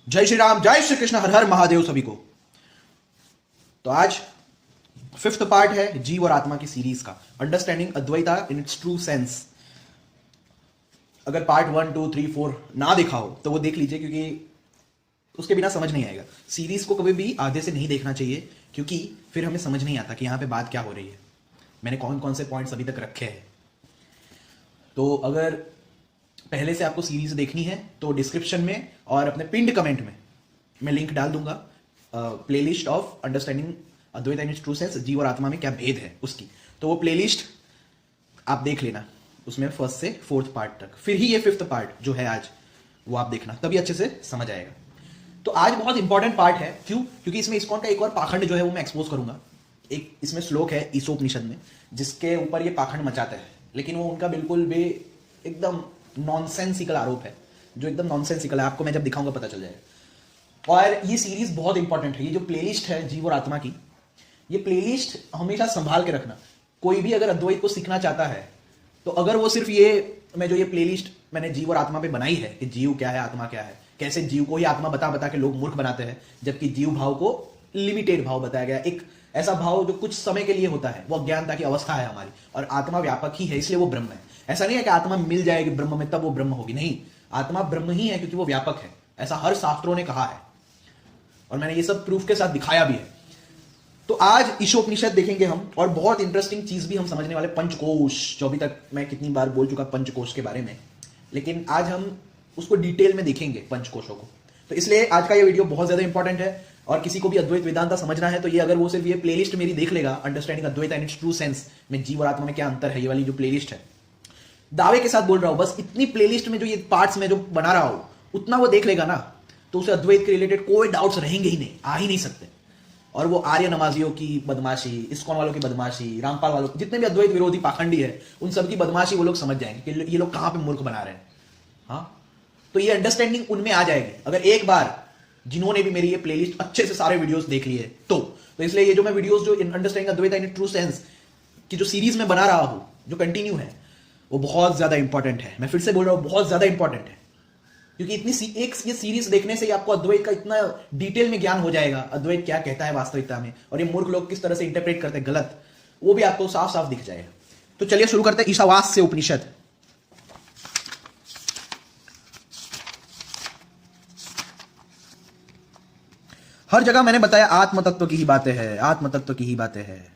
जय श्री राम, जय श्री कृष्ण, हर हर महादेव सभी को। तो आज फिफ्थ पार्ट है जीव और आत्मा की सीरीज का, understanding Advaita in its true sense. अगर पार्ट 1, 2, 3, 4 ना देखा हो तो वो देख लीजिए, क्योंकि उसके बिना समझ नहीं आएगा। सीरीज को कभी भी आधे से नहीं देखना चाहिए, क्योंकि फिर हमें समझ नहीं आता कि यहाँ पे बात क्या हो रही है, मैंने कौन कौन से पॉइंट्स अभी तक रखे हैं। तो अगर पहले से आपको सीरीज देखनी है तो डिस्क्रिप्शन में और अपने पिंड कमेंट में मैं लिंक डाल दूंगा, playlist of understanding Advaita in its true sense, जीव और आत्मा में क्या भेद है उसकी। तो वो प्लेलिस्ट आप देख लेना, उसमें फर्स्ट से फोर्थ पार्ट तक, फिर ही ये फिफ्थ पार्ट जो है आज वो आप देखना, तभी अच्छे से समझ आएगा। तो आज बहुत इंपॉर्टेंट पार्ट है। क्यों? क्योंकि इसमें इस्कॉन का एक और पाखंड जो है वो मैं एक्सपोज करूंगा। एक इसमें श्लोक है ईशोपनिषद में जिसके ऊपर ये पाखंड मचाते हैं, लेकिन वो उनका बिल्कुल भी एकदम नॉनसेंसिकल आरोप है, जो एकदम नॉनसेंसिकल है। आपको मैं जब दिखाऊंगा पता चल जाएगा। और ये सीरीज बहुत इंपॉर्टेंट है। ये जो प्लेलिस्ट है जीव और आत्मा की, ये प्लेलिस्ट हमेशा संभाल के रखना। कोई भी अगर अद्वैत को सीखना चाहता है तो अगर वो सिर्फ ये प्लेलिस्ट मैंने जीव और आत्मा पे बनाई है कि जीव क्या है, आत्मा क्या है, कैसे जीव को ही आत्मा बता बता के लोग मूर्ख बनाते हैं, जबकि जीव भाव को लिमिटेड भाव बताया गया, एक ऐसा भाव जो कुछ समय के लिए होता है, वो अज्ञानता की अवस्था है हमारी, और आत्मा व्यापक ही है, इसलिए वो ब्रह्म है। ऐसा नहीं है कि आत्मा मिल जाएगी ब्रह्म में तब वो ब्रह्म होगी, नहीं, आत्मा ब्रह्म ही है क्योंकि वो व्यापक है, ऐसा हर शास्त्रों ने कहा है और मैंने ये सब प्रूफ के साथ दिखाया भी है। तो आज ईशोपनिषद देखेंगे हम, और बहुत इंटरेस्टिंग चीज भी हम समझने वाले, पंचकोश, जो अभी तक मैं कितनी बार बोल चुका पंचकोश के बारे में, लेकिन आज हम उसको डिटेल में देखेंगे पंचकोशों को। तो इसलिए आज का ये वीडियो बहुत ज्यादा इंपॉर्टेंट है, और किसी को भी अद्वैत वेदांता समझना है तो ये अगर वो सिर्फ ये प्लेलिस्ट मेरी देख लेगा, understanding Advaita in its true sense में जीव और आत्मा में क्या अंतर है, ये वाली जो प्लेलिस्ट है, दावे के साथ बोल रहा हूं, बस इतनी प्लेलिस्ट में जो ये पार्ट्स में जो बना रहा हूं उतना वो देख लेगा ना, तो उसे अद्वैत के रिलेटेड कोई डाउट्स रहेंगे ही नहीं, आ ही नहीं सकते। और वो आर्य नमाजियों की बदमाशी, इस्कॉन वालों की बदमाशी, रामपाल वालों, जितने भी अद्वैत विरोधी पाखंडी है, उन सब की बदमाशी वो लोग समझ जाएंगे कि ये लोग कहां पे मूर्ख बना रहे हैं। हाँ, तो ये अंडरस्टैंडिंग उनमें आ जाएगी अगर एक बार जिन्होंने भी मेरी ये प्लेलिस्ट अच्छे से सारे वीडियोस देख लिए तो इसलिए ये जो मैं वीडियोस जो understanding Advaita in true sense की जो सीरीज में बना रहा हूं, जो कंटिन्यू है, वो बहुत ज्यादा इंपॉर्टेंट है। मैं फिर से बोल रहा हूं, बहुत ज्यादा इंपॉर्टेंट है, क्योंकि एक ये सीरीज देखने से ही आपको अद्वैत का इतना डिटेल में ज्ञान हो जाएगा, अद्वैत क्या कहता है वास्तविकता में, और ये मूर्ख लोग किस तरह से इंटरप्रेट करते हैं गलत, वो भी आपको साफ साफ दिख जाएगा। तो चलिए शुरू करते हैं ईशावास्य उपनिषद। हर जगह मैंने बताया आत्म तत्व की ही बातें हैं, आत्म तत्व की ही बातें हैं।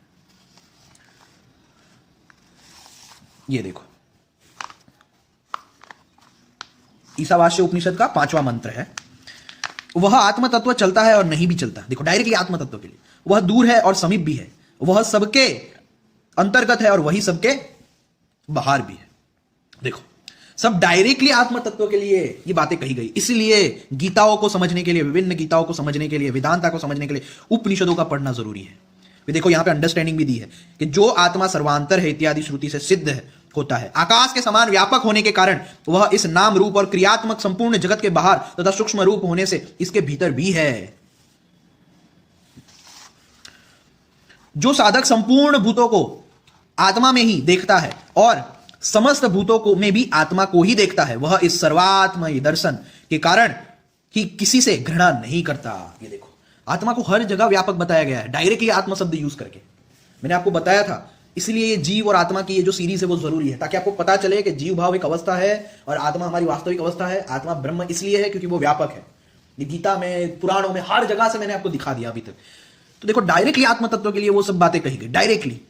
ये देखो, ईशावास्य उपनिषद का 5वां मंत्र है, वह आत्म तत्व चलता है और नहीं भी चलता। देखो, डायरेक्टली आत्म तत्व के लिए वह दूर है और समीप भी है, वह सबके अंतर्गत है और वही सबके बाहर भी है। देखो, सब डायरेक्टली आत्म तत्व के लिए ये बातें कही गई, इसलिए गीताओं को समझने के लिए, विभिन्न गीताओं को समझने के लिए, वेदांता को समझने के लिए उपनिषदों का पढ़ना जरूरी है। देखो, यहां पे अंडरस्टैंडिंग भी दी है कि जो आत्मा सर्वांतर है इत्यादि श्रुति से सिद्ध होता है, आकाश के समान व्यापक होने के कारण वह इस नाम रूप और क्रियात्मक संपूर्ण जगत के बाहर तथा सूक्ष्म रूप होने से इसके भीतर भी है। जो साधक संपूर्ण भूतों को आत्मा में ही देखता है और समस्त भूतों को में भी आत्मा को ही देखता है, वह इस सर्वात्मय दर्शन के कारण ही किसी से घृणा नहीं करता। ये देखो, आत्मा को हर जगह व्यापक बताया गया है, डायरेक्टली आत्मा शब्द यूज करके। मैंने आपको बताया था, इसलिए ये जीव और आत्मा की ये जो सीरीज है वो जरूरी है, ताकि आपको पता चले कि जीव भाव एक अवस्था है और आत्मा हमारी वास्तविक अवस्था है। आत्मा ब्रह्म इसलिए है क्योंकि वो व्यापक है। ये गीता में, पुराणों में, हर जगह से मैंने आपको दिखा दिया अभी तक। तो देखो, डायरेक्टली आत्म तत्व के लिए वो सब बातें कही गई, डायरेक्टली।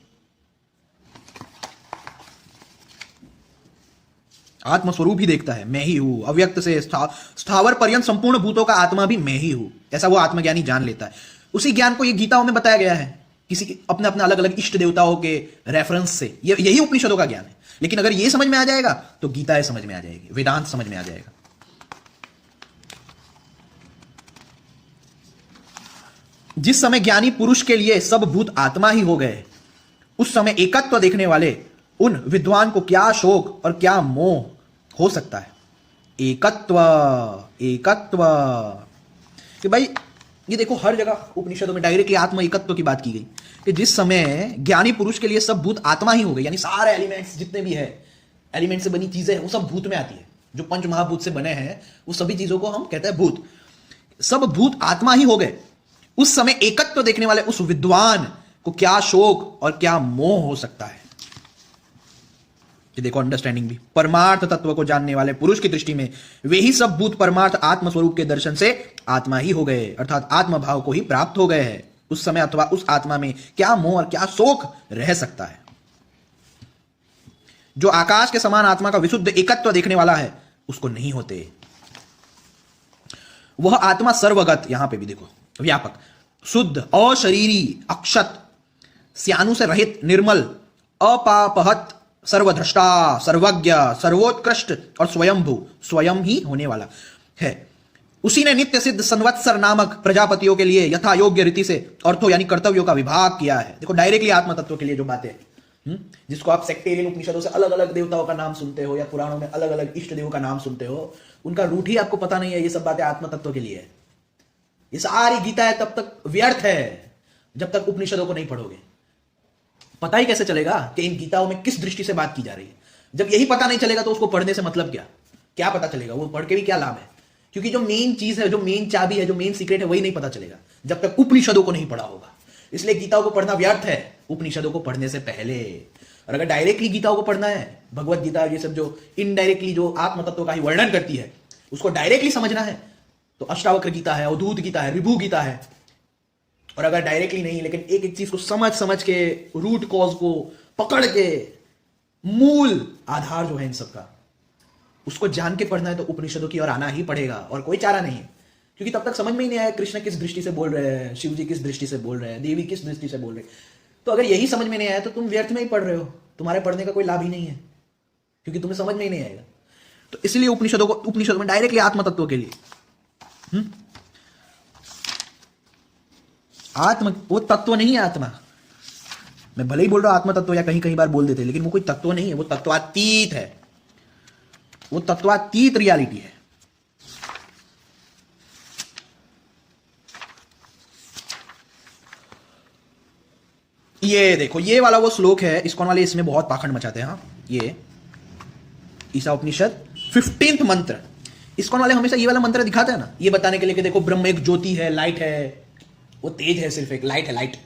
आत्मस्वरूप ही देखता है, मैं ही हूं, अव्यक्त से स्थावर पर्यंत संपूर्ण भूतों का आत्मा भी मैं ही हूं, ऐसा वो आत्मज्ञानी जान लेता है। उसी ज्ञान को ये गीताओं में बताया गया है, किसी के अपने अपने अलग अलग इष्ट देवताओं के रेफरेंस से। यही उपनिषदों का ज्ञान है। लेकिन अगर ये समझ में आ जाएगा तो गीता समझ में आ जाएगी, वेदांत समझ में आ जाएगा। जिस समय ज्ञानी पुरुष के लिए सब भूत आत्मा ही हो गए, उस समय एकत्व देखने वाले उन विद्वान को क्या शोक और क्या मोह हो सकता है। एकत्व, एकत्व, कि भाई ये देखो, हर जगह उपनिषदों में डायरेक्टली आत्म एकत्व की बात की गई कि जिस समय ज्ञानी पुरुष के लिए सब भूत आत्मा ही हो गए, यानी सारे एलिमेंट्स जितने भी है, एलिमेंट से बनी चीजें वो सब भूत में आती है, जो पंच महाभूत से बने हैं वो सभी चीजों को हम कहते हैं भूत। सब भूत आत्मा ही हो गए। उस समय एकत्व देखने वाले उस विद्वान को क्या शोक और क्या मोह हो सकता है। ये देखो अंडरस्टैंडिंग भी, परमार्थ तत्व को जानने वाले पुरुष की दृष्टि में वे ही सब भूत परमार्थ आत्म स्वरूप के दर्शन से आत्मा ही हो गए, अर्थात आत्म भाव को ही प्राप्त हो गए हैं। उस समय अथवा उस आत्मा में क्या मोह और क्या शोक रह सकता है। जो आकाश के समान आत्मा का विशुद्ध एकत्व देखने वाला है उसको नहीं होते। वह आत्मा सर्वगत, यहां पे भी देखो व्यापक, शुद्ध, अशरीरी, अक्षत, स्यानु से रहित, निर्मल, अपापहत, सर्वद्रष्टा, सर्वज्ञ, सर्वोत्कृष्ट और स्वयंभू, स्वयं ही होने वाला है। उसी ने नित्य सिद्ध संवत्सर नामक प्रजापतियों के लिए यथा योग्य रीति से अर्थों यानी कर्तव्यों का विभाग किया है। देखो डायरेक्टली आत्म तत्व के लिए जो बातें, जिसको आप सेक्टेरियन उपनिषदों से अलग अलग देवताओं का नाम सुनते हो या पुराणों में अलग अलग इष्ट देवों का नाम सुनते हो, उनका रूट ही आपको पता नहीं है। ये सब बातें आत्म तत्व के लिए है। ये सारी गीता है तब तक व्यर्थ है जब तक उपनिषदों को नहीं पढ़ोगे। पता ही कैसे चलेगा कि इन गीताओं में किस दृष्टि से बात की जा रही है। जब यही पता नहीं चलेगा तो उसको पढ़ने से मतलब क्या, क्या पता चलेगा, वो पढ़ के भी क्या लाभ है। क्योंकि जो मेन चीज है, जो मेन चाबी है, जो मेन सीक्रेट है, वही नहीं पता चलेगा जब तक उपनिषदों को नहीं पढ़ा होगा। इसलिए गीताओं को पढ़ना व्यर्थ है उपनिषदों को पढ़ने से पहले। और अगर डायरेक्टली गीताओं को पढ़ना है, भगवत गीता ये सब जो इनडायरेक्टली जो आत्म तत्व का ही वर्णन करती है, उसको डायरेक्टली समझना है तो अष्टावक्र गीता है, अवधूत गीता है, विभू गीता है। और अगर डायरेक्टली नहीं, लेकिन एक एक चीज को समझ समझ के, रूट कॉज को पकड़ के, मूल आधार जो है इन सब का, उसको जान के पढ़ना है तो उपनिषदों की ओर आना ही पड़ेगा और कोई चारा नहीं है। क्योंकि तब तक समझ में ही नहीं आया कृष्ण किस दृष्टि से बोल रहे हैं, शिव जी किस दृष्टि से बोल रहे हैं, देवी किस दृष्टि से बोल रहे हैं। तो अगर यही समझ में नहीं आया तो तुम व्यर्थ में ही पढ़ रहे हो, तुम्हारे पढ़ने का कोई लाभ ही नहीं है, क्योंकि तुम्हें समझ में ही नहीं आएगा। तो इसलिए उपनिषदों में डायरेक्टली आत्म तत्व के लिए आत्म, वो तत्व नहीं है आत्मा। मैं भले ही बोल रहा हूं आत्म तत्व, या कहीं कहीं बार बोल देते, लेकिन वो कोई तत्व नहीं है, वो तत्वातीत है। वो तत्वातीत रियलिटी है। ये देखो, ये वाला वो श्लोक है, इस्कॉन वाले इसमें बहुत पाखंड मचाते हैं। हाँ, ये ईसा उपनिषद 15th मंत्र। इस्कॉन वाले हमेशा ये वाला मंत्र दिखाते हैं ना, ये बताने के लिए कि देखो ब्रह्म एक ज्योति है, लाइट है, वो तेज है, सिर्फ एक लाइट है, लाइट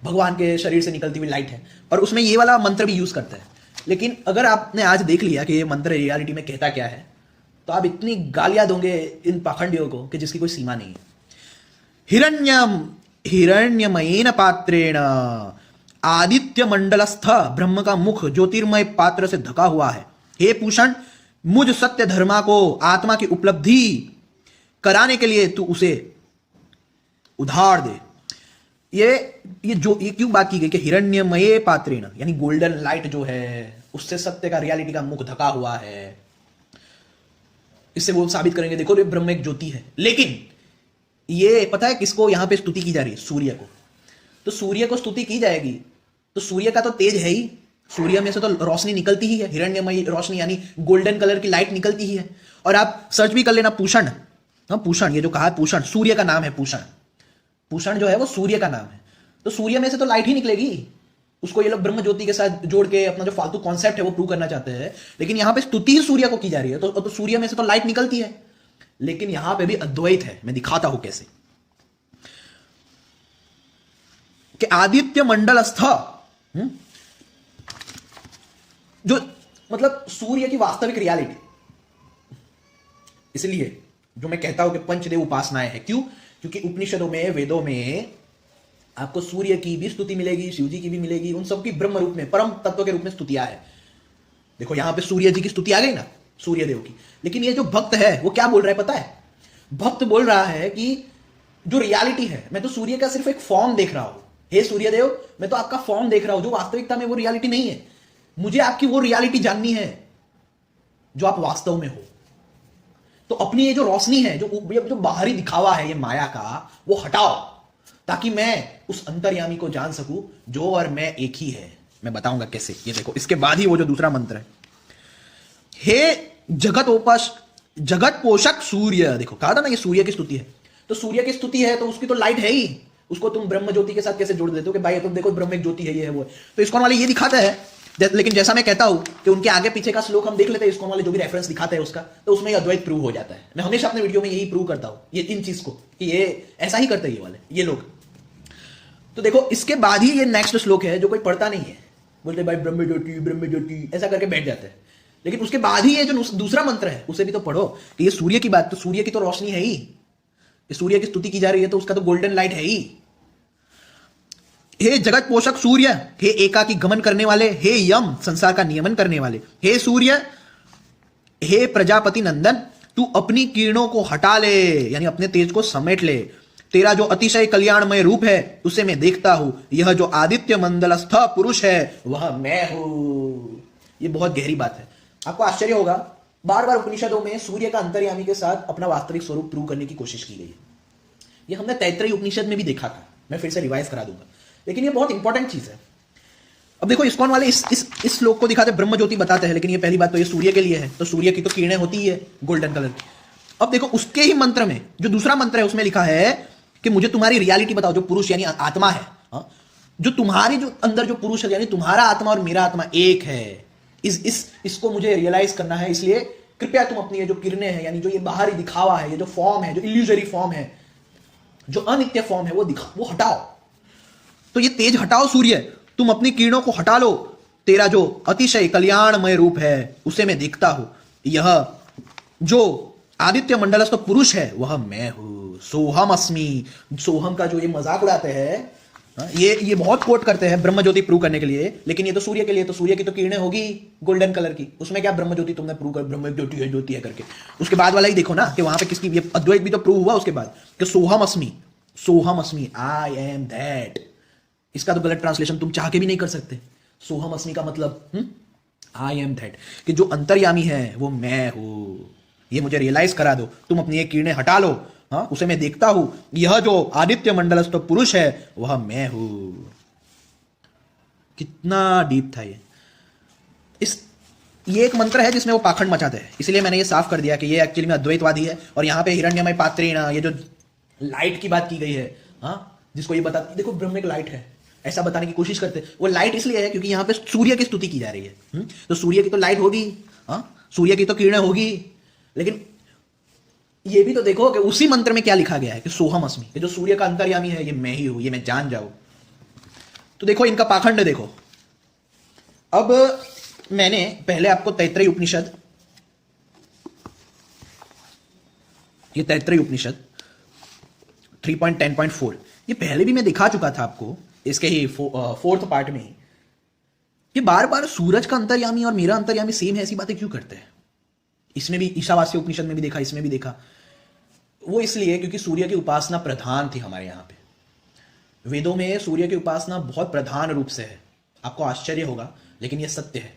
भगवान के शरीर से निकलती हुई लाइट है। और उसमें ये वाला मंत्र भी यूज करते हैं। लेकिन अगर आपने आज देख लिया कि ये मंत्र रियलिटी में कहता क्या है, तो आप इतनी गालियां दोगे इन पाखंडियों को कि जिसकी कोई सीमा नहीं है। हिरण्यमयेन पात्रेण आदित्य मंडलस्थ ब्रह्म का मुख ज्योतिर्मय पात्र से ढका हुआ है। हे पूषण, मुझ सत्य धर्मा को आत्मा की उपलब्धि कराने के लिए तू उसे उधार दे। ये क्यों बात की गई कि हिरण्यमय पात्रेण, यानी गोल्डन लाइट जो है उससे सत्य का, रियलिटी का मुख ढका हुआ है। इससे वो साबित करेंगे देखो ये ब्रह्म एक ज्योति है। लेकिन ये पता है किसको यहां पे स्तुति की जा रही है? सूर्य को। तो सूर्य को स्तुति की जाएगी तो सूर्य का तो तेज है ही, सूर्य में से तो रोशनी निकलती ही है, हिरण्यमयी रोशनी यानी गोल्डन कलर की लाइट निकलती ही है। और आप सर्च भी कर लेना पूषण, हाँ पूषण, ये जो कहा है पूषण, सूर्य का नाम है पूषण। पूषण जो है वो सूर्य का नाम है। तो सूर्य में से तो लाइट ही निकलेगी। उसको ये लोग ब्रह्म ज्योति के साथ जोड़ के अपना जो फालतू कॉन्सेप्ट है वो प्रूव करना चाहते हैं। लेकिन यहां पे स्तुति ही सूर्य को की जा रही है, तो सूर्य में से तो लाइट निकलती है। लेकिन यहां पे भी अद्वैत है, मैं दिखाता हूं कैसे। कि आदित्य मंडलस्थ, जो मतलब सूर्य की वास्तविक रियलिटी। इसलिए जो मैं कहता हूं कि पंचदेव उपासनाएं हैं। क्यों? क्योंकि उपनिषदों में, वेदों में आपको सूर्य की भी स्तुति मिलेगी, शिव जी की भी मिलेगी, उन सबकी ब्रह्म रूप में, परम तत्व के रूप में स्तुतियां है। देखो यहां पे सूर्य जी की स्तुति आ गई ना, सूर्य देव की। लेकिन ये जो भक्त है वो क्या बोल रहा है पता है? भक्त बोल रहा है कि जो रियलिटी है, मैं तो सूर्य का सिर्फ एक फॉर्म देख रहा हूं। हे सूर्यदेव, मैं तो आपका फॉर्म देख रहा हूं, जो वास्तविकता में वो रियलिटी नहीं है। मुझे आपकी वो रियलिटी जाननी है जो आप वास्तव में हो। तो अपनी ये जो रोशनी है, जो बाहरी दिखावा है ये माया का, वो हटाओ, ताकि मैं उस अंतर्यामी को जान सकूं जो और मैं एक ही है। मैं बताऊंगा कैसे। ये देखो, इसके बाद ही वो जो दूसरा मंत्र है, हे जगत पोषक सूर्य। देखो कहा था ना ये सूर्य की स्तुति है। तो सूर्य की स्तुति है तो उसकी तो लाइट है ही, उसको तुम ब्रह्म ज्योति के साथ कैसे जोड़ देते हो कि भाई तुम देखो ब्रह्म एक ज्योति है, ये है वो है। तो इसको वाले ये दिखाता है लेकिन जैसा मैं कहता हूं कि उनके आगे पीछे का श्लोक हम देख लेते हैं, इसको वाले जो भी रेफरेंस दिखाते हैं उसका, तो उसमें ये अद्वैत प्रूव हो जाता है। मैं हमेशा अपने वीडियो में यही प्रूव करता हूं, ये इन चीज को, कि ये ऐसा ही करते हैं ये वाले, ये लोग। तो देखो इसके बाद ही ये नेक्स्ट श्लोक है जो कोई पढ़ता नहीं है, बोलते भाई ब्रह्म ज्योति ऐसा करके बैठ जाते हैं। लेकिन उसके बाद ही ये जो दूसरा मंत्र है उसे भी तो पढ़ो, कि ये सूर्य की बात, तो सूर्य की तो रोशनी है ही, ये सूर्य की स्तुति की जा रही है, तो उसका तो गोल्डन लाइट है ही। हे जगत पोषक सूर्य, हे एकाकी गमन करने वाले, हे यम संसार का नियमन करने वाले, हे सूर्य, हे प्रजापति नंदन, तू अपनी किरणों को हटा ले, यानी अपने तेज को समेट ले। तेरा जो अतिशय कल्याणमय रूप है उसे मैं देखता हूं, यह जो आदित्य मंडलस्थ पुरुष है वह मैं हूं। यह बहुत गहरी बात है। आपको आश्चर्य होगा, बार बार उपनिषदों में सूर्य का अंतर्यामी के साथ अपना वास्तविक स्वरूप प्रूव करने की कोशिश की गई है। यह हमने तैत्तरीय उपनिषद में भी देखा था, मैं फिर से रिवाइज करा दूंगा, लेकिन यह बहुत इंपॉर्टेंट चीज है। अब देखो इस्कॉन वाले इस श्लोक को दिखाते ब्रह्म ज्योति बताते हैं, लेकिन ये पहली बात तो ये सूर्य के लिए है, तो सूर्य की तो किरणें होती ही है गोल्डन कलर की। अब देखो उसके ही मंत्र में जो दूसरा मंत्र है उसमें लिखा है कि मुझे तुम्हारी रियलिटी बताओ, जो पुरुष यानी आत्मा है, जो तुम्हारी जो अंदर जो पुरुष है, यानी तुम्हारा आत्मा और मेरा आत्मा एक है, इसको मुझे रियलाइज करना है। इसलिए कृपया तुम अपनी ये जो किरणें हैं, यानी जो ये बाहरी दिखावा है, ये जो फॉर्म है, जो इल्यूजरी फॉर्म है, जो अनित्य फॉर्म है, वो हटाओ। तो ये तेज हटाओ सूर्य, तुम अपनी किरणों को हटा लो। तेरा जो अतिशय कल्याणमय रूप है उसे मैं देखता हूं, यह जो आदित्य मंडलस्थ पुरुष है वह मैं हूं, सोहम अस्मि। सोहम का जो ये मजाक उड़ाते हैं, ये बहुत कोट करते हैं ब्रह्म ज्योति प्रूव करने के लिए, लेकिन ये तो सूर्य के लिए, तो सूर्य की तो किरणें होगी गोल्डन कलर की, उसमें क्या ब्रह्म ज्योति तुमने प्रूव कर, ब्रह्म ज्योति है करके। उसके बाद वाला ही देखो ना कि वहां पे किसकी, ये अद्वैत भी तो प्रूव हुआ उसके बाद कि सोहम अस्मि, आई एम दैट। इसका तो गलत ट्रांसलेशन तुम चाह के भी नहीं कर सकते। सोहम अस्मि का मतलब आई एम दैट, कि जो अंतर्यामी है वो मैं हूं, ये मुझे रियलाइज करा दो, तुम अपनी ये किरणें हटा लो, उसे मैं देखता हूं, यह जो आदित्य मंडलस्थ पुरुष है वह मैं हूं। कितना डीप था ये। ये एक मंत्र है जिसमें वो पाखंड मचाते हैं, इसलिए मैंने ये साफ कर दिया कि ये एक्चुअली में अद्वैतवादी है। और यहां पे हिरण्यमय पात्रेण, ये जो लाइट की बात की गई है, जिसको ये बता, देखो ब्रह्म एक लाइट है ऐसा बताने की कोशिश करते हैं। वो लाइट इसलिए है क्योंकि यहां पे सूर्य की स्तुति की जा रही है, तो सूर्य की तो लाइट होगी, सूर्य की तो किरणें होगी। लेकिन ये भी तो देखो कि उसी मंत्र में क्या लिखा गया है कि सोहम अस्मि, कि जो सूर्य का अंतर्यामी है ये मैं ही हूं, ये मैं जान जाऊं। तो देखो इनका पाखंड देखो। अब मैंने पहले आपको तैत्तरीय उपनिषद, ये तैत्तरीय उपनिषद 3.10.4, ये पहले भी मैं दिखा चुका था आपको इसके ही फोर्थ पार्ट में। ये बार बार सूरज का अंतर्यामी और मेरा अंतर्यामी सेम है ऐसी बातें क्यों करते हैं? इसमें भी ईशावास्य उपनिषद में भी देखा, इसमें भी देखा। वो इसलिए क्योंकि सूर्य की उपासना प्रधान थी हमारे यहां पे। वेदों में सूर्य की उपासना बहुत प्रधान रूप से है। आपको आश्चर्य होगा लेकिन यह सत्य है।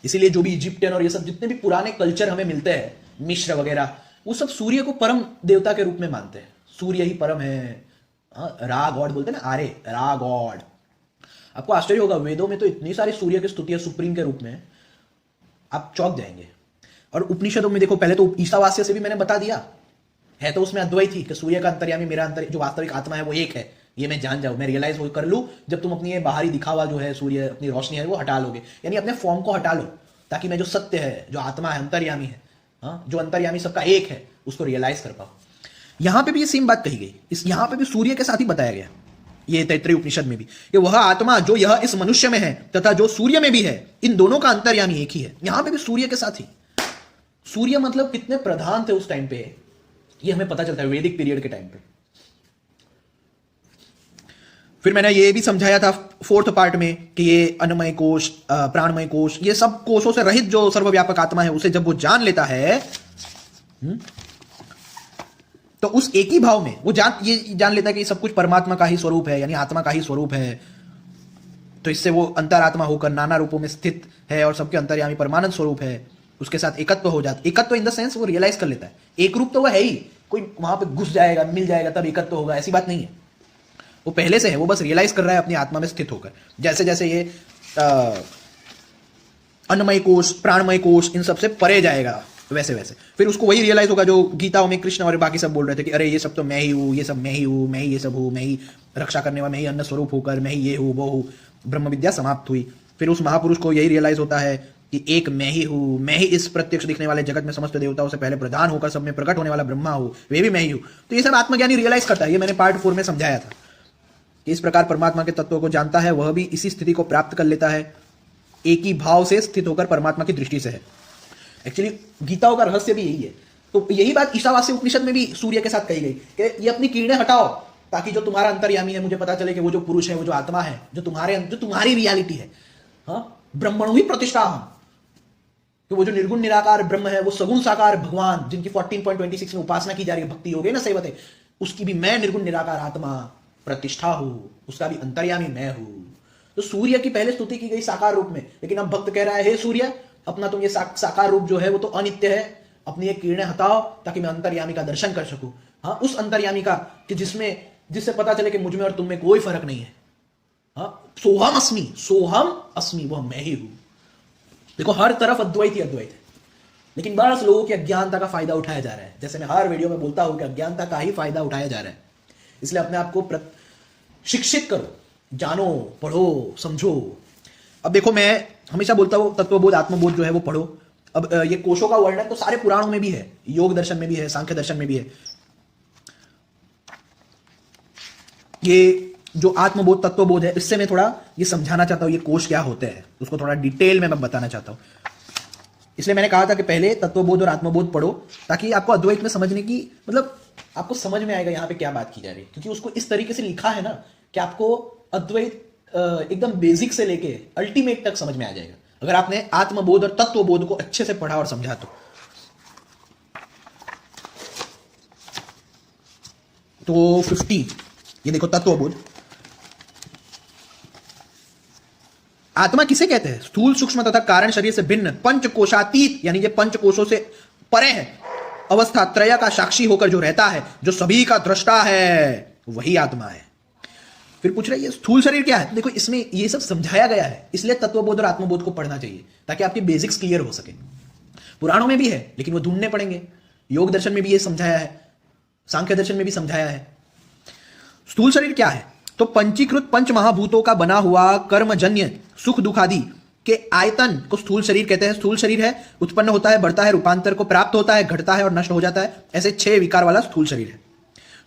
इसीलिए जो भी इजिप्टियन और ये सब जितने भी पुराने कल्चर हमें मिलते हैं, मिश्र वगैरह, वो सब सूर्य को परम देवता के रूप में मानते हैं। सूर्य ही परम है, रा गॉड बोलते हैं ना, आरे रा गॉड। आपको आश्चर्य होगा, वेदों में तो इतनी सारी सूर्य की स्तुति है सुप्रीम के रूप में, आप चौंक जाएंगे। और उपनिषदों में देखो, पहले तो ईशावास्य से भी मैंने बता दिया है, तो उसमें अद्वैत ही कि सूर्य का अंतर्यामी मेरा जो वास्तविक आत्मा है वो एक है, ये मैं जान जाऊं, मैं रियलाइज कर लूं जब तुम अपनी ये बाहरी दिखावा जो है सूर्य अपनी रोशनी है वो हटा लोगे, यानी अपने फॉर्म को हटा लो, ताकि मैं जो सत्य है, जो आत्मा है, अंतर्यामी है, जो अंतर्यामी सबका एक है, उसको रियलाइज कर पाओ। यहां पे भी ये सेम बात कही गई, यहां पे भी सूर्य के साथ ही बताया गया, ये तैत्तरीय उपनिषद में भी, कि वह आत्मा जो यह इस मनुष्य में है तथा जो सूर्य में भी है, इन दोनों का अंतर्यामी एक ही है। यहां पे भी सूर्य के साथ ही। सूर्य मतलब कितने प्रधान थे उस टाइम पे, ये हमें पता चलता है वैदिक पीरियड के टाइम पे। फिर मैंने ये भी समझाया था फोर्थ पार्ट में कि ये अन्नमय कोश, प्राणमय कोश, ये सब कोशों से रहित जो सर्वव्यापक आत्मा है, उसे जब वो जान लेता है, तो उस एक ही भाव में वो ये जान लेता है कि सब कुछ परमात्मा का ही स्वरूप है, यानी आत्मा का ही स्वरूप है। तो इससे वो अंतरात्मा होकर नाना रूपों में स्थित है और सबके अंतर्यामी परमानंद स्वरूप है, उसके साथ एकत्व हो जाता। एकत्व इन द सेंस वो रियलाइज कर लेता है, एक रूप तो वह है ही, कोई वहां पे घुस जाएगा, मिल जाएगा तब एकत्व होगा, ऐसी बात नहीं है। वो पहले से है, वो बस रियलाइज कर रहा है अपनी आत्मा में स्थित होकर। जैसे जैसे ये अन्नमय कोश, प्राणमय कोश, इन सबसे परे जाएगा, वैसे वैसे फिर उसको वही रियलाइज होगा जो गीताओं में कृष्ण और बाकी सब बोल रहे थे कि अरे ये सब तो मैं ही हूँ, ये सब मैं ही हूँ, मैं ही ये सब हूँ, मैं ही रक्षा करने वाला, मैं ही अन्न स्वरूप होकर मैं ही ये हूँ वो हूँ। ब्रह्म विद्या समाप्त हुई। फिर उस महापुरुष को यही रियलाइज होता है कि एक मैं ही हूँ, मैं ही इस प्रत्यक्ष दिखने वाले जगत में समस्त देवताओं से पहले प्रधान होकर सब में प्रकट होने वाला ब्रह्मा हूँ, वे भी मैं ही हूँ। तो ये सब आत्मज्ञानी रियलाइज करता है। ये मैंने पार्ट 4 में समझाया था कि इस प्रकार परमात्मा के तत्व को जानता है, वह भी इसी स्थिति को प्राप्त कर लेता है, एक ही भाव से स्थित होकर परमात्मा की दृष्टि से है। एक्चुअली गीताओं का रहस्य भी यही है। तो यही बात ईशावास्य उपनिषद में भी सूर्य के साथ कही गई कि ये अपनी किरणें हटाओ ताकि जो तुम्हारा अंतर्यामी है मुझे पता चले कि वो जो पुरुष है, वो जो आत्मा है, जो तुम्हारी रियलिटी है, हाँ, ब्रह्मणु ही प्रतिष्ठा हम, तो वो जो निर्गुण निराकार ब्रह्म है, वो सगुण साकार भगवान जिनकी 14.26 में उपासना की जा रही है, भक्ति हो गई ना सेवते, उसकी भी मैं निर्गुण निराकार आत्मा प्रतिष्ठा हूं, उसका भी अंतर्यामी मैं हूं। तो सूर्य की पहले स्तुति की गई साकार रूप में, लेकिन अब भक्त कह रहा है हे सूर्य, अपना तुम ये साकार रूप जो है वो तो अनित्य है, अपनी ये किरणें हटाओ ताकि मैं अंतर्यामी का दर्शन कर सकूं। हाँ, उस अंतर्यामी का कि जिससे पता चले कि मुझ में और तुम में कोई फर्क नहीं है। हाँ, सोहम अस्मि, वह मैं ही हूं। देखो हर तरफ अद्वैत ही अद्वैत है, लेकिन बस लोगों की अज्ञानता का फायदा उठाया जा रहा है। जैसे मैं हर वीडियो में बोलता हूं कि अज्ञानता का ही फायदा उठाया जा रहा है। इसलिए अपने आप को शिक्षित करो, जानो, पढ़ो, समझो। अब देखो मैं हमेशा बोलता हूं तत्वबोध आत्मबोध जो है वो पढ़ो। अब ये कोशों का वर्णन तो सारे पुराणों में भी है, योग दर्शन में भी है, सांख्य दर्शन में भी है। ये जो आत्मबोध तत्वबोध है, इससे मैं थोड़ा ये समझाना चाहता हूं ये कोश क्या होते हैं, उसको थोड़ा डिटेल में मैं बताना चाहता हूं। इसलिए मैंने कहा था कि पहले तत्वबोध और आत्मबोध पढ़ो ताकि आपको अद्वैत में समझने की मतलब आपको समझ में आएगा यहां पे क्या बात की जा रही है, क्योंकि उसको इस तरीके से लिखा है ना कि आपको अद्वैत एकदम बेसिक से लेके अल्टीमेट तक समझ में आ जाएगा अगर आपने आत्मबोध और तत्वबोध को अच्छे से पढ़ा और समझा तो 50 ये देखो तत्वबोध। आत्मा किसे कहते हैं? स्थूल सूक्ष्म तथा कारण शरीर से भिन्न पंचकोशातीत, यानी ये पंचकोशों से परे है, अवस्था त्रय का साक्षी होकर जो रहता है, जो सभी का दृष्टा है, वही आत्मा है। फिर पूछ रहे ये स्थूल शरीर क्या है? देखो इसमें ये सब समझाया गया है, इसलिए तत्वबोध और आत्मबोध को पढ़ना चाहिए ताकि आपके बेसिक्स क्लियर हो सके। पुराणों में भी है लेकिन वो ढूंढने पड़ेंगे। योग दर्शन में भी ये समझाया है, सांख्य दर्शन में भी समझाया है। स्थूल शरीर क्या है? तो पंचीकृत पंच महाभूतों का बना हुआ कर्मजन्य सुख दुख आदि के आयतन को स्थूल शरीर कहते हैं। स्थूल शरीर है, उत्पन्न होता है, बढ़ता है, रूपांतर को प्राप्त होता है, घटता है और नष्ट हो जाता है, ऐसे 6 विकार वाला स्थूल शरीर है।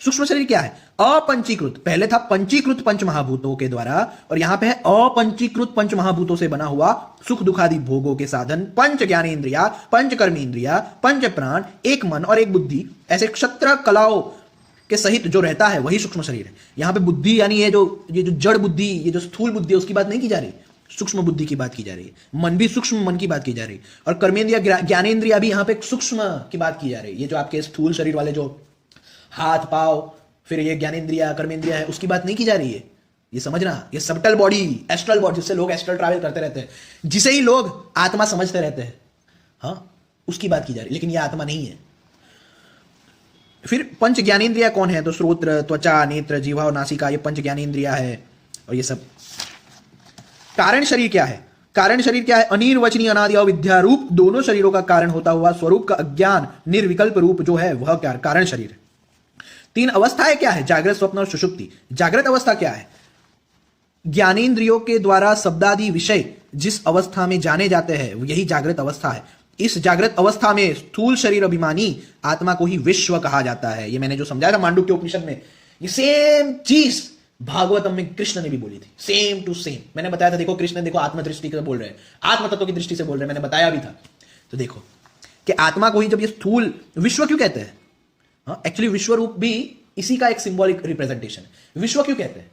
सूक्ष्म शरीर क्या है? अपंचीकृत, पहले था पंचीकृत पंच महाभूतों के द्वारा और यहां पे है अपंचीकृत पंच महाभूतों से बना हुआ सुख दुखादि भोगों के साधन, पंच ज्ञानेन्द्रिया, पंच कर्मेंद्रिया, पंच प्राण, एक मन और एक बुद्धि, ऐसे क्षत्र कलाओं के सहित जो रहता है वही सूक्ष्म शरीर है। यहां पे बुद्धि यानी ये जो जड़ बुद्धि, ये जो स्थूल बुद्धि है उसकी बात नहीं की जा रही, सूक्ष्म बुद्धि की बात की जा रही है। मन भी सूक्ष्म मन की बात की जा रही है और कर्मेंद्रिया ज्ञानेन्द्रिया भी यहां पे सूक्ष्म की बात की जा रही है। ये जो आपके स्थूल शरीर वाले जो हाथ पाव फिर ये ज्ञानेन्द्रिया कर्मेंद्रिया है उसकी बात नहीं की जा रही है। ये समझना, ये सबटल बॉडी, एस्ट्रल बॉडी, जिससे लोग एस्ट्रल ट्रैवल करते रहते हैं, जिसे ही लोग आत्मा समझते रहते हैं, हाँ, उसकी बात की जा रही है, लेकिन ये आत्मा नहीं है। फिर पंच ज्ञानेन्द्रिया कौन है? तो श्रोत्र, त्वचा, नेत्र, जीवा और नासिका, ये पंच ज्ञानेन्द्रिया है और ये सब। कारण शरीर क्या है? कारण शरीर क्या है? अनिर्वचनीय अनादि अविद्या रूप दोनों शरीरों का कारण होता हुआ स्वरूप का अज्ञान निर्विकल्प रूप जो है वह कारण शरीर है। 3 अवस्थाएं क्या है? जागृत, स्वप्न और सुषुप्ति। जागृत अवस्था क्या है? ज्ञानेन्द्रियों के द्वारा शब्दादि विषय जिस अवस्था में जाने जाते हैं यही जागृत अवस्था है। इस जागृत अवस्था में स्थूल शरीर अभिमानी आत्मा को ही विश्व कहा जाता है। ये मैंने जो समझाया था मांडुक्य उपनिषद में, ये सेम चीज भागवतम में कृष्ण ने भी बोली थी, सेम टू सेम। मैंने बताया था, देखो कृष्ण देखो आत्मदृष्टि से बोल रहे हैं, आत्म तत्व की दृष्टि से बोल रहे हैं, मैंने बताया भी था। तो देखो कि आत्मा को ही जब ये स्थूल विश्व क्यों कहते हैं? हाँ, एक्चुअली विश्व रूप भी इसी का एक सिंबॉलिक रिप्रेजेंटेशन है। विश्व क्यों कहते हैं?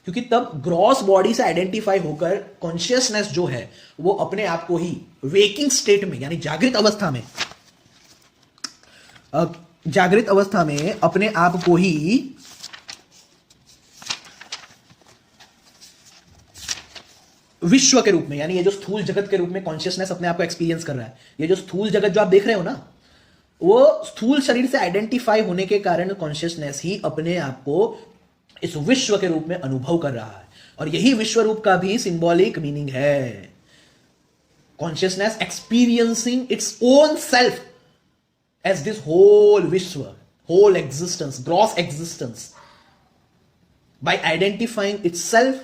क्योंकि तब ग्रॉस बॉडी से आइडेंटिफाई होकर कॉन्शियसनेस जो है वो अपने आप को ही वेकिंग स्टेट में यानी जागृत अवस्था में अपने आप को ही विश्व के रूप में, यानी ये जो स्थूल जगत के रूप में कॉन्शियसनेस अपने आप को एक्सपीरियंस कर रहा है, ये जो स्थूल जगत जो आप देख रहे हो ना, वो स्थूल शरीर से आइडेंटिफाई होने के कारण कॉन्शियसनेस ही अपने आप को इस विश्व के रूप में अनुभव कर रहा है। और यही विश्व रूप का भी सिंबॉलिक मीनिंग है। Consciousness experiencing its own self as this whole विश्व, whole existence, gross existence, by identifying itself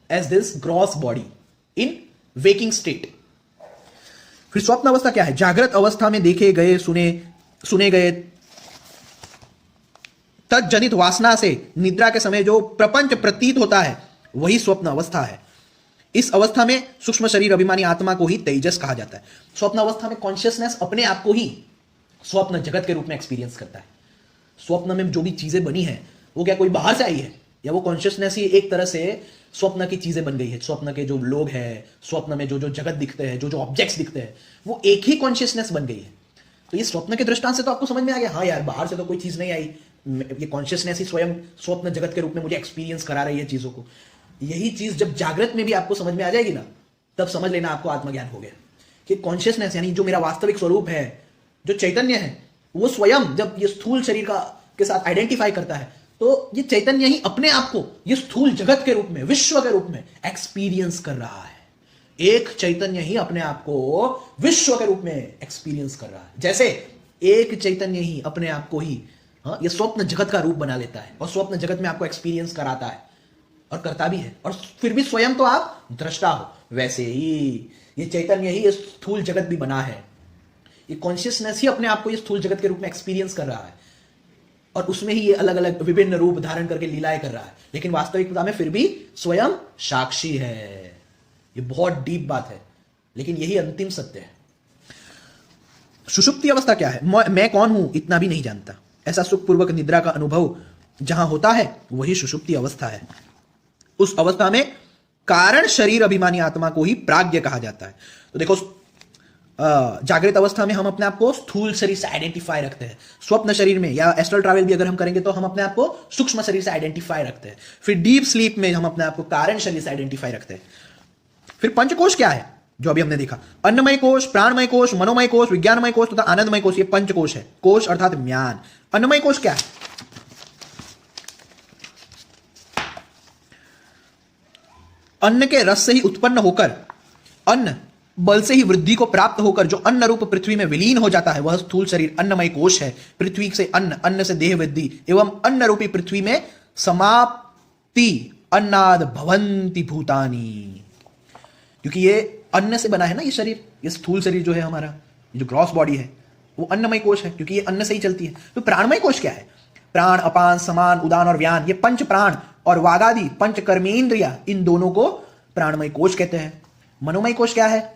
as this gross body in waking state. फिर स्वप्न अवस्था क्या है? जागृत अवस्था में देखे गए, सुने गए तत्जनित वासना से निद्रा के समय जो प्रपंच प्रतीत होता है वही स्वप्न अवस्था है। इस अवस्था में सूक्ष्म शरीर अभिमानी आत्मा को ही तेजस कहा जाता है। स्वप्न अवस्था में कॉन्शियसनेस अपने आप को ही स्वप्न जगत के रूप में एक्सपीरियंस करता है। स्वप्न में जो भी चीजें बनी है वो क्या कोई बाहर से आई है, या वो कॉन्शियसनेस ही एक तरह से स्वप्न की चीजें बन गई है। स्वप्न के जो लोग हैं, स्वप्न में जो जो जगत दिखते हैं, जो जो ऑब्जेक्ट्स दिखते हैं, वो एक ही कॉन्शियसनेस बन गई है। तो ये स्वप्न के दृष्टांत से तो आपको समझ में आ गया, हाँ यार बाहर से तो कोई चीज नहीं आई, ये कॉन्शियसनेस ही स्वयं स्वप्न जगत के रूप में मुझे एक्सपीरियंस करा रही है चीजों को। यही चीज जब जागृत में भी आपको समझ में आ जाएगी ना, तब समझ लेना आपको आत्मज्ञान हो गया कि कॉन्शियसनेस यानी जो मेरा वास्तविक स्वरूप है, जो चैतन्य है, वो स्वयं जब ये स्थूल शरीर के साथ आइडेंटिफाई करता है तो ये चैतन्य ही अपने आप को ये स्थूल जगत के रूप में, विश्व के रूप में एक्सपीरियंस कर रहा है। एक चैतन्य ही अपने आप को विश्व के रूप में एक्सपीरियंस कर रहा है। जैसे एक चैतन्य ही अपने आप को ही ये स्वप्न जगत का रूप बना लेता है और स्वप्न जगत में आपको एक्सपीरियंस कराता है और करता भी है, और फिर भी स्वयं तो आप दृष्टा हो। वैसे ही ये चैतन्य ही ये स्थूल जगत भी बना है। ये कॉन्शियसनेस ही अपने आप को ये स्थूल जगत के रूप में एक्सपीरियंस कर रहा है और उसमें ही ये अलग अलग विभिन्न रूप धारण करके लीलाएं कर रहा है, लेकिन वास्तविकता में फिर भी स्वयं साक्षी है। ये बहुत डीप बात है, लेकिन यही अंतिम सत्य है। सुषुप्ति अवस्था क्या है? मैं कौन हूं इतना भी नहीं जानता, ऐसा सुखपूर्वक निद्रा का अनुभव जहां होता है वही सुषुप्ति अवस्था है। उस अवस्था में कारण शरीर अभिमानी आत्मा को ही प्राज्ञ कहा जाता है। तो देखो, जागृत अवस्था में हम अपने आप को स्थूल शरीर से आइडेंटिफाई रखते हैं। स्वप्न शरीर में या एस्ट्रल ट्रैवल भी अगर हम करेंगे तो हम अपने आप को सूक्ष्म शरीर से आइडेंटिफाई रखते हैं। फिर डीप स्लीप में हम अपने आप को कारण शरीर से आइडेंटिफाई रखते हैं। फिर पंचकोश क्या है? जो अभी हमने देखा, अन्नमय कोश, प्राणमय कोश, मनोमय कोश, विज्ञानमय कोश तथा आनंदमय कोश, ये पंचकोश है। कोश अर्थात म्यान। अन्नमय कोश क्या है? अन्न के रस से ही उत्पन्न होकर, अन्न बल से ही वृद्धि को प्राप्त होकर जो अन्न रूप पृथ्वी में विलीन हो जाता है वह स्थूल शरीर अन्नमय कोश है। पृथ्वी से अन्न, अन्न से देह वृद्धि एवं अन्न रूपी पृथ्वी में समाप्ति अन्नाद भवंति भूतानी। क्योंकि ये अन्न से बना है ना ये शरीर, ये स्थूल शरीर जो है हमारा, ये जो ग्रॉस बॉडी है वो अन्नमय कोश है, क्योंकि ये अन्न से ही चलती है। तो प्राणमय कोश क्या है? प्राण, अपान, समान, उदान और व्यान, ये पंच प्राण और वागादि पंच कर्मेंद्रिया, इन दोनों को प्राणमय कोश कहते हैं। मनोमय कोश क्या है?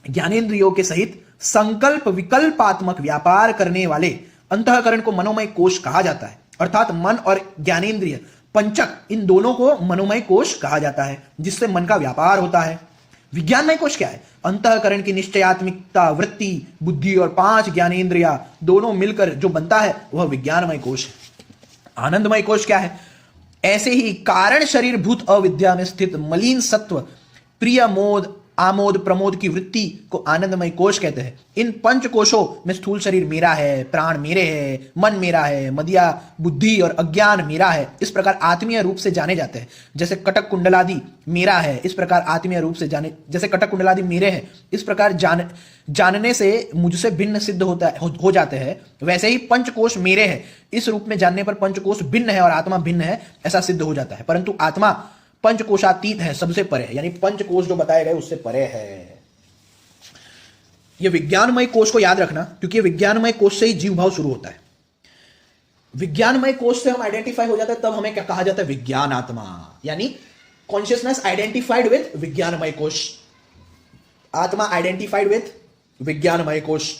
ज्ञानेंद्रियों के सहित संकल्प विकल्पात्मक व्यापार करने वाले अंतःकरण को मनोमय कोश कहा जाता है। अर्थात मन और ज्ञानेंद्रिय पंचक, इन दोनों को मनोमय कोश कहा जाता है, जिससे मन का व्यापार होता है। विज्ञानमय कोश क्या है? अंतःकरण की निश्चयात्मिकता, वृत्ति, बुद्धि और 5 ज्ञानेंद्रिया दोनों मिलकर जो बनता है वह विज्ञानमय कोश है। आनंदमय कोश क्या है? ऐसे ही कारण शरीर भूत अविद्या में स्थित मलिन सत्व, प्रिय मोद, आमोद, प्रमोद की वृत्ति को आनंदमय कोश कहते हैं। इन पंच कोशों में स्थूल शरीर मेरा है, प्राण मेरे है, मन मेरा है, मदिया बुद्धि और अज्ञान मेरा है, इस प्रकार आत्मीय रूप से जाने जाते हैं। जैसे कटक कुंडलादि मेरा है, इस प्रकार आत्मीय रूप से जाने, जैसे कटक कुंडलादि मेरे हैं, इस प्रकार जानने से मुझसे भिन्न सिद्ध हो जाते हैं, वैसे ही पंचकोश मेरे हैं, इस रूप में जानने पर पंचकोश भिन्न है और आत्मा भिन्न है ऐसा सिद्ध हो जाता है। परंतु आत्मा पंचकोशातीत है, सबसे परे है, यानी पंचकोश जो बताए गए उससे परे है। यह विज्ञानमय कोश को याद रखना, क्योंकि विज्ञानमय कोश से ही जीव भाव शुरू होता है। विज्ञानमय कोश से हम आइडेंटिफाई हो जाते हैं, तब हमें क्या कहा जाता है? विज्ञान आत्मा, यानी कॉन्शियसनेस आइडेंटिफाइड विद विज्ञानमय कोश, आत्मा आइडेंटिफाइड विद विज्ञानमय कोश,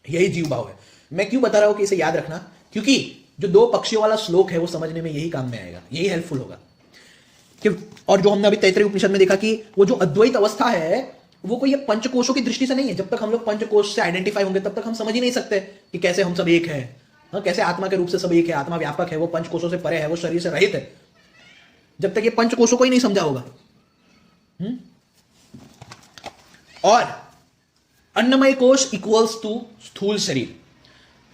यही जीव भाव है। मैं क्यों बता रहा हूं कि इसे याद रखना? क्योंकि जो 2 पक्षियों वाला श्लोक है वो समझने में यही काम में आएगा, यही हेल्पफुल होगा। और जो हमने अभी तैतरीय उपनिषद में देखा कि वो जो अद्वैत अवस्था है वो कोई पंचकोशों की दृष्टि से नहीं है। जब तक हम लोग पंचकोश से आइडेंटिफाई होंगे तब तक हम समझ ही नहीं सकते कि कैसे हम सब एक है, कैसे आत्मा के रूप से सब एक है, आत्मा व्यापक है, वो पंचकोशों से परे है, वो शरीर से रहित है। जब तक ये पंचकोशों को ही नहीं समझा होगा। और अन्नमय कोश इक्वल्स टू स्थूल शरीर।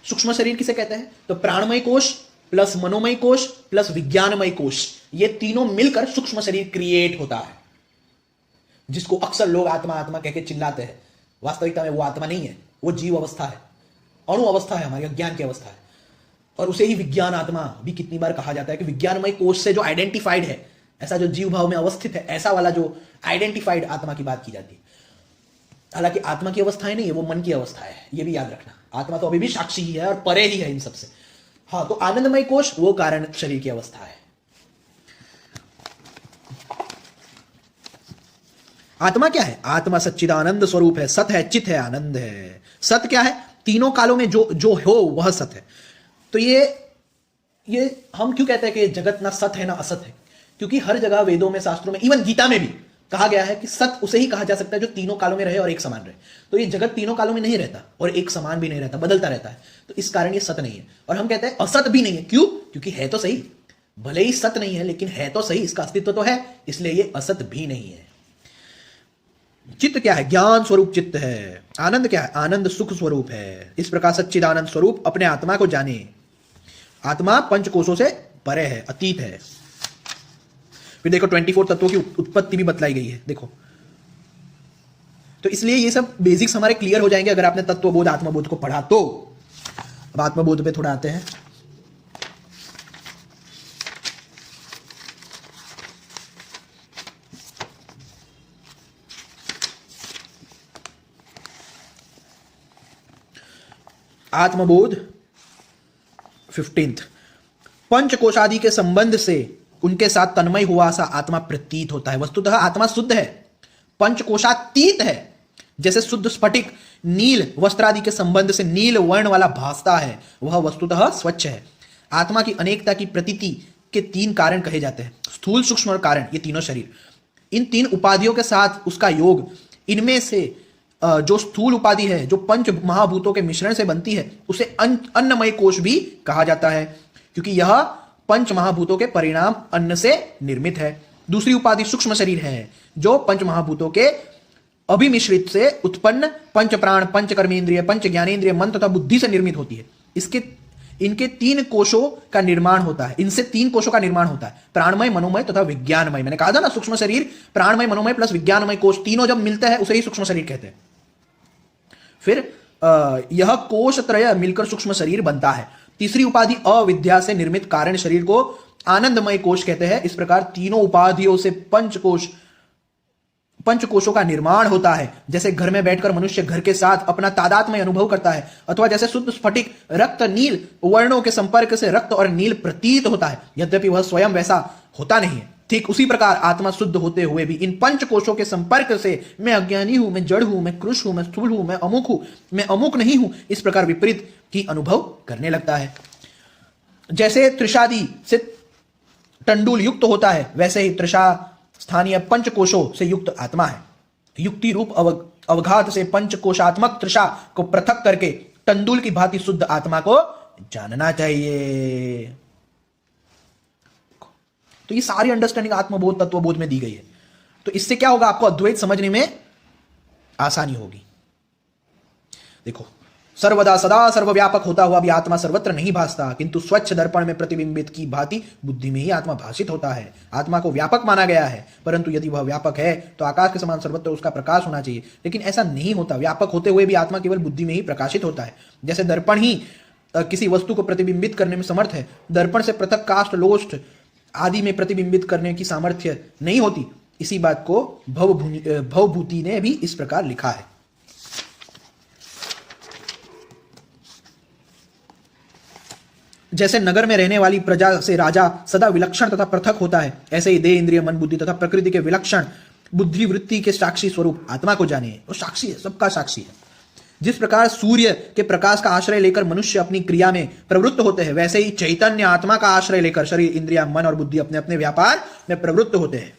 सूक्ष्म शरीर किसे कहते हैं? तो प्राणमय कोश प्लस मनोमय कोश प्लस विज्ञानमय कोश, ये तीनों मिलकर सूक्ष्म शरीर क्रिएट होता है, जिसको अक्सर लोग आत्मा आत्मा कहकर चिल्लाते हैं। वास्तविकता में वो आत्मा नहीं है, वो जीव अवस्था है। अणु अवस्था है, हमारी अज्ञान की अवस्था है, और उसे ही विज्ञान आत्मा भी कितनी बार कहा जाता है कि विज्ञानमय कोश से जो आइडेंटिफाइड है, ऐसा जो जीव भाव में अवस्थित है, ऐसा वाला जो आइडेंटिफाइड आत्मा की बात की जाती है। हालांकि आत्मा की अवस्थाएं नहीं है, वो मन की अवस्था है, ये भी याद रखना। आत्मा तो अभी भी साक्षी ही है और परे ही है इन सबसे। हाँ, तो आनंदमय कोश वो कारण शरीर की अवस्था है। आत्मा क्या है? आत्मा सच्चिदानंद स्वरूप है, सत है, चित है, आनंद है। सत क्या है? तीनों कालों में जो जो हो वह सत है। तो ये हम क्यों कहते हैं कि जगत ना सत है ना असत है? क्योंकि हर जगह वेदों में, शास्त्रों में, इवन गीता में भी कहा गया है कि सत उसे ही कहा जा सकता है जो तीनों कालों में रहे और एक समान रहे। तो ये जगत तीनों कालों में नहीं रहता और एक समान भी नहीं रहता, बदलता रहता है। तो इस कारण ये सत नहीं है। और हम कहते हैं असत भी नहीं है। क्यों? क्योंकि है तो सही, भले ही सत नहीं है लेकिन है तो सही, इसका अस्तित्व तो है, इसलिए ये असत भी नहीं है। चित्त क्या है? ज्ञान स्वरूप चित्त है। आनंद क्या है? आनंद सुख स्वरूप है। इस प्रकार सच्चिदानंद स्वरूप अपने आत्मा को जाने। आत्मा पंचकोशों से परे है, अतीत है। फिर देखो 24 तत्वों की उत्पत्ति भी बतलाई गई है, देखो। तो इसलिए ये सब बेसिक्स हमारे क्लियर हो जाएंगे अगर आपने तत्वबोध आत्मबोध को पढ़ा तो। अब आत्मबोध पे थोड़ा आते हैं। आत्मबोध 15th। पंचकोशादि के संबंध से उनके साथ तन्मय हुआ सा आत्मा प्रतीत होता है। वस्तुतः आत्मा शुद्ध है, पंचकोशातीत है। जैसे शुद्ध स्फटिक नील वस्त्रादि के संबंध से नील वर्ण वाला भासता है, वह वस्तुतः स्वच्छ है। आत्मा की अनेकता की प्रतीति के 3 कारण कहे जाते हैं, स्थूल, सूक्ष्म और कारण, ये तीनों शरीर। इन 3 उपाधियों के साथ उसका योग, इनमें से जो स्थूल उपाधि है, जो पंच महाभूतों के मिश्रण से बनती है, उसे अन्नमय कोश भी कहा जाता है, क्योंकि यह पंच महाभूतों के परिणाम अन्न से निर्मित है। दूसरी उपाधि सूक्ष्म शरीर है, जो पंच महाभूतों के अभिमिश्रित से उत्पन्न पंच प्राण, पंच कर्मेंद्रिय, पंच ज्ञानेंद्रिय, मन तथा बुद्धि से निर्मित होती है। इनके 3 कोशों का निर्माण होता है, इनसे 3 कोशों का निर्माण होता है, प्राणमय, मनोमय तथा विज्ञानमय। मैंने कहा था ना, सूक्ष्म शरीर, प्राणमय, मनोमय प्लस विज्ञानमय कोश, तीनों जब मिलते हैं उसे ही सूक्ष्म शरीर कहते हैं। फिर यह कोश त्रय मिलकर सूक्ष्म शरीर बनता है। तीसरी उपाधि अविद्या से निर्मित कारण शरीर को आनंदमय कोश कहते हैं। इस प्रकार तीनों उपाधियों से पंचकोशों का निर्माण होता है। जैसे घर में बैठकर मनुष्य घर के साथ अपना तादात्म्य अनुभव करता है, अथवा जैसे शुद्ध स्फटिक रक्त नील वर्णों के संपर्क से रक्त और नील प्रतीत होता है, यद्यपि वह स्वयं वैसा होता नहीं है। ठीक उसी प्रकार आत्मा शुद्ध होते हुए भी इन पंचकोशों के संपर्क से मैं अज्ञानी हूं, मैं जड़ हूं, मैं कृश हूं, मैं स्थूल हूं, मैं अमुक हूं, मैं अमुक नहीं हूं, इस प्रकार विपरीत की अनुभव करने लगता है। जैसे त्रिषादि से टंडूल युक्त होता है, वैसे ही त्रिषा स्थानीय पंचकोशों से युक्त आत्मा है। युक्ति रूप अवघात से पंचकोशात्मक त्रिषा को पृथक करके टंडूल की भांति शुद्ध आत्मा को जानना चाहिए। तो ये सारी अंडरस्टैंडिंग आत्मबोध तत्वबोध में दी गई है। तो इससे क्या होगा? आपको अद्वैत समझने में आसानी होगी। देखो, सर्वदा सदा सर्वव्यापक होता हुआ भी आत्मा सर्वत्र नहीं भासता, किंतु स्वच्छ दर्पण में प्रतिबिंबित की भांति बुद्धि में ही आत्मा भाषित होता है। आत्मा को व्यापक माना गया है, परंतु यदि वह व्यापक है तो आकाश के समान सर्वत्र उसका प्रकाश होना चाहिए, लेकिन ऐसा नहीं होता। व्यापक होते हुए भी आत्मा केवल बुद्धि में ही प्रकाशित होता है। जैसे दर्पण ही किसी वस्तु को प्रतिबिंबित करने में समर्थ है, दर्पण से पृथक काष्ठ, लोष्ठ आदि में प्रतिबिंबित करने की सामर्थ्य नहीं होती। इसी बात को भवभूति ने भी इस प्रकार लिखा है। जैसे नगर में रहने वाली प्रजा से राजा सदा विलक्षण तथा पृथक होता है, ऐसे ही देह, इंद्रिय, मन, बुद्धि तथा प्रकृति के विलक्षण बुद्धि वृत्ति के साक्षी स्वरूप आत्मा को जाने। वो साक्षी है, सबका साक्षी है। जिस प्रकार सूर्य के प्रकाश का आश्रय लेकर मनुष्य अपनी क्रिया में प्रवृत्त होते हैं, वैसे ही चैतन्य आत्मा का आश्रय लेकर शरीर, इंद्रिया, मन और बुद्धि अपने अपने व्यापार में प्रवृत्त होते हैं।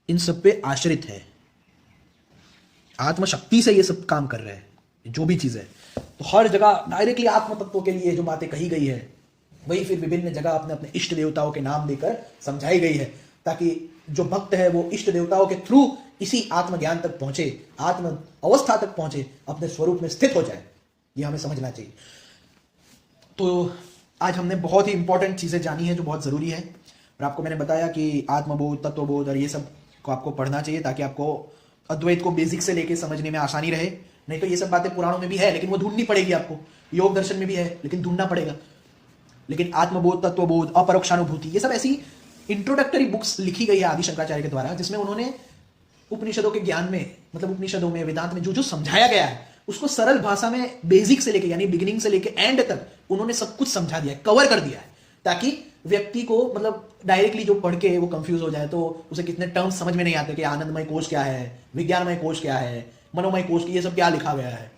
इन सब पे आश्रित है, आत्मशक्ति से ये सब काम कर रहे हैं, जो भी चीज है। तो हर जगह डायरेक्टली आत्म तत्व के लिए जो बातें कही गई है, वही फिर विभिन्न जगह अपने अपने इष्ट देवताओं के नाम देकर समझाई गई है, ताकि जो भक्त है वो इष्ट देवताओं के थ्रू इसी आत्मज्ञान तक पहुंचे, आत्म अवस्था तक पहुंचे, अपने स्वरूप में स्थित हो जाए। ये हमें समझना चाहिए। तो आज हमने बहुत ही इंपॉर्टेंट चीजें जानी है जो बहुत जरूरी है, और आपको मैंने बताया कि आत्मबोध, तत्वबोध और ये सब को आपको पढ़ना चाहिए, ताकि आपको अद्वैत को बेसिक से लेके समझने में आसानी रहे। नहीं तो ये सब बातें पुराणों में भी है, लेकिन वो ढूंढनी पड़ेगी आपको। योग दर्शन में भी है, लेकिन ढूंढना पड़ेगा। लेकिन आत्मबोध, तत्वबोध, अपरोक्षानुभूति, ये सब ऐसी इंट्रोडक्टरी बुक्स लिखी गई है आदि शंकराचार्य के द्वारा, जिसमें उन्होंने उपनिषदों के ज्ञान में, मतलब उपनिषदों में, वेदांत में जो जो समझाया गया है उसको सरल भाषा में बेसिक से लेके, यानी बिगिनिंग से लेके एंड तक उन्होंने सब कुछ समझा दिया है, कवर कर दिया है, ताकि व्यक्ति को मतलब डायरेक्टली जो पढ़ के वो कंफ्यूज हो जाए, तो उसे कितने टर्म्स समझ में नहीं आते कि आनंदमय कोश क्या है, विज्ञानमय कोश क्या है, मनोमय कोश, ये सब क्या लिखा गया है।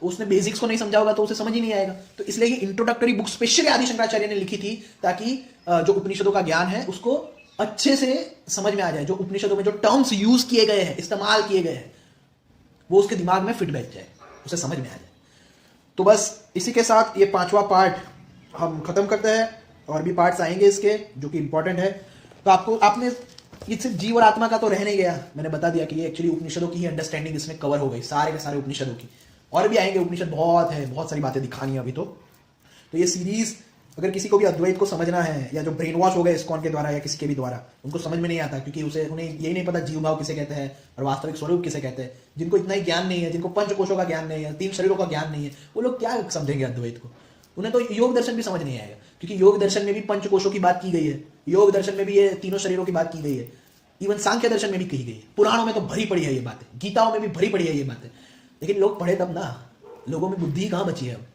उसने बेसिक्स को नहीं समझा होगा तो उसे समझ ही नहीं आएगा। तो इसलिए ये इंट्रोडक्टरी बुक स्पेशली आदि शंकराचार्य ने लिखी थी, ताकि जो उपनिषदों का ज्ञान है उसको अच्छे से समझ में आ जाए। जो उपनिषदों में जो टर्म्स यूज किए गए हैं, इस्तेमाल किए गए हैं, वो उसके दिमाग में फिट बैठ जाए, उसे समझ में आ जाए। तो बस इसी के साथ ये 5वां पार्ट हम खत्म करते हैं। और भी पार्ट्स आएंगे इसके जो कि इंपॉर्टेंट है। तो आपने ये सिर्फ जीव और आत्मा का तो रह नहीं गया, मैंने बता दिया कि ये एक्चुअली उपनिषदों की ही अंडरस्टैंडिंग इसमें कवर हो गई, सारे के सारे उपनिषदों की। और भी आएंगे उपनिषद, बहुत है, बहुत सारी बातें दिखानी है अभी। तो ये सीरीज अगर किसी को भी अद्वैत को समझना है, या जो ब्रेन वॉश हो गए इस्कॉन के द्वारा या किसी के भी द्वारा, उनको समझ में नहीं आता, क्योंकि उन्हें यही नहीं पता जीव भाव किसे कहते हैं और वास्तविक स्वरूप किसे कहते हैं। जिनको इतना ही ज्ञान नहीं है, जिनको पंचकोशों का ज्ञान नहीं है, 3 शरीरों का ज्ञान नहीं है, वो लोग क्या समझेंगे अद्वैत को। उन्हें तो योग दर्शन भी समझ नहीं आएगा, क्योंकि योग दर्शन में भी पंचकोशों की बात की गई है, योग दर्शन में भी ये 3 शरीरों की बात की गई है, इवन सांख्य दर्शन में भी कही गई है, पुराणों में तो भरी पड़ी है ये बातें, गीताओं में भी भरी पड़ी है ये बातें। लेकिन लोग पढ़े तब ना, लोगों में बुद्धि कहां बची है अब।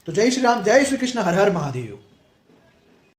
तो जय श्री राम, जय श्री कृष्ण, हर हर महादेव।